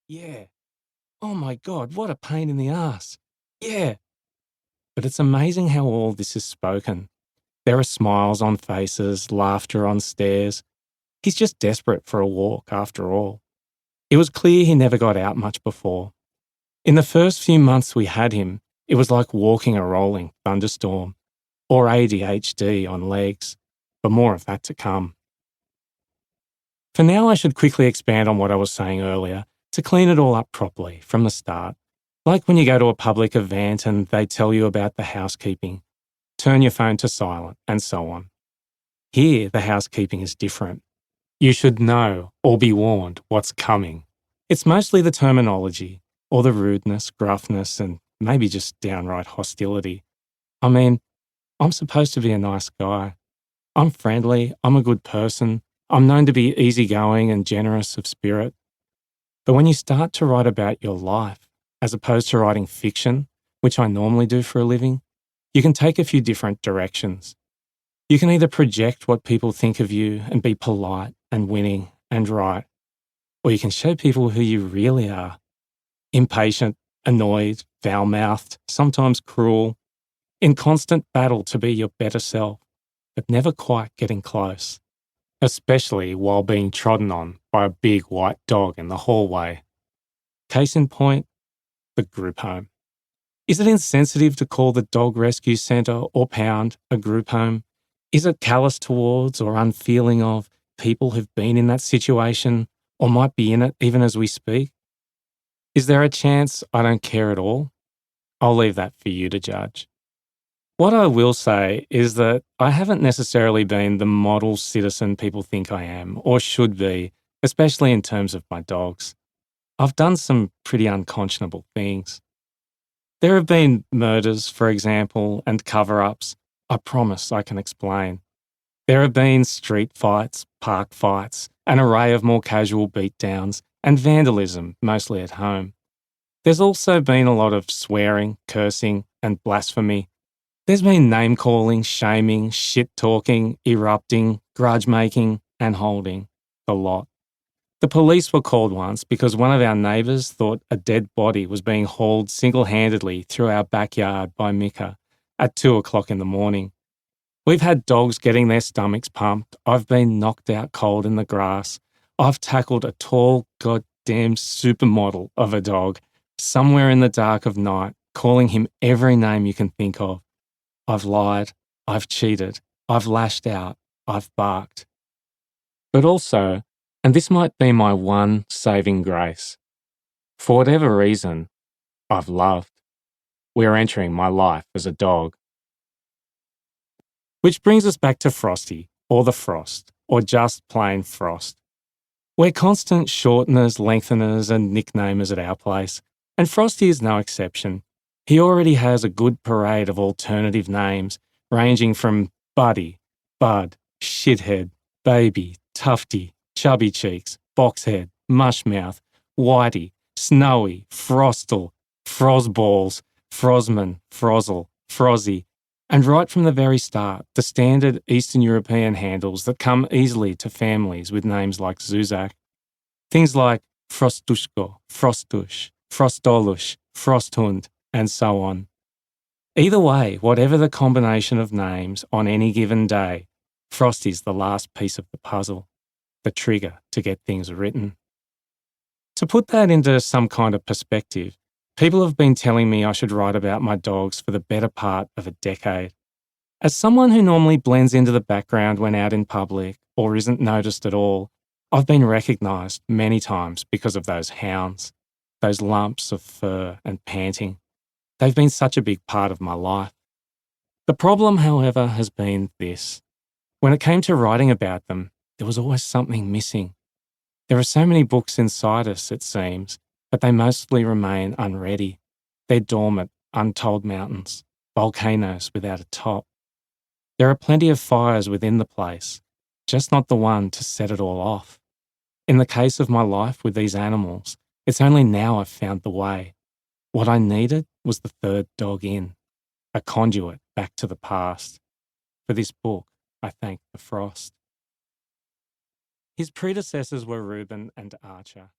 Yeah. Oh my God, what a pain in the ass. Yeah. But it's amazing how all this is spoken. There are smiles on faces, laughter on stares. He's just desperate for a walk, after all. It was clear he never got out much before. In the first few months we had him, it was like walking a rolling thunderstorm, or ADHD on legs, but more of that to come. For now, I should quickly expand on what I was saying earlier to clean it all up properly from the start. Like when you go to a public event and they tell you about the housekeeping, turn your phone to silent, and so on. Here, the housekeeping is different. You should know or be warned what's coming. It's mostly the terminology, or the rudeness, gruffness, and maybe just downright hostility. I mean, I'm supposed to be a nice guy. I'm friendly, I'm a good person, I'm known to be easygoing and generous of spirit. But when you start to write about your life, as opposed to writing fiction, which I normally do for a living, you can take a few different directions. You can either project what people think of you and be polite and winning and right, or you can show people who you really are. Impatient, annoyed, foul-mouthed, sometimes cruel, in constant battle to be your better self, but never quite getting close, especially while being trodden on by a big white dog in the hallway. Case in point, the group home. Is it insensitive to call the dog rescue centre or pound a group home? Is it callous towards or unfeeling of people who've been in that situation or might be in it even as we speak? Is there a chance I don't care at all? I'll leave that for you to judge. What I will say is that I haven't necessarily been the model citizen people think I am or should be, especially in terms of my dogs. I've done some pretty unconscionable things. There have been murders, for example, and cover-ups. I promise I can explain. There have been street fights, park fights, an array of more casual beatdowns, and vandalism, mostly at home. There's also been a lot of swearing, cursing, and blasphemy. There's been name-calling, shaming, shit-talking, erupting, grudge-making, and holding. The lot. The police were called once because one of our neighbours thought a dead body was being hauled single-handedly through our backyard by Mika at 2 o'clock in the morning. We've had dogs getting their stomachs pumped. I've been knocked out cold in the grass. I've tackled a tall, goddamn supermodel of a dog somewhere in the dark of night, calling him every name you can think of. I've lied. I've cheated. I've lashed out. I've barked. But also, and this might be my one saving grace, for whatever reason, I've loved. We're entering my life as a dog. Which brings us back to Frosty, or the Frost, or just plain Frost. We're constant shorteners, lengtheners, and nicknamers at our place, and Frosty is no exception. He already has a good parade of alternative names, ranging from Buddy, Bud, Shithead, Baby, Tufty, Chubby Cheeks, Boxhead, Mushmouth, Whitey, Snowy, Frostle, Frozballs, Frosman, Frozzle, Frozzy, and right from the very start, the standard Eastern European handles that come easily to families with names like Zusak. Things like Frostushko, Frostush, Frostolush, Frosthund, and so on. Either way, whatever the combination of names on any given day, Frosty's the last piece of the puzzle, the trigger to get things written. To put that into some kind of perspective, people have been telling me I should write about my dogs for the better part of a decade. As someone who normally blends into the background when out in public or isn't noticed at all, I've been recognised many times because of those hounds, those lumps of fur and panting. They've been such a big part of my life. The problem, however, has been this. When it came to writing about them, there was always something missing. There are so many books inside us, it seems, but they mostly remain unready. They're dormant, untold mountains, volcanoes without a top. There are plenty of fires within the place, just not the one to set it all off. In the case of my life with these animals, it's only now I've found the way. What I needed was the third dog in, a conduit back to the past. For this book, I thank the Frost. His predecessors were Reuben and Archer.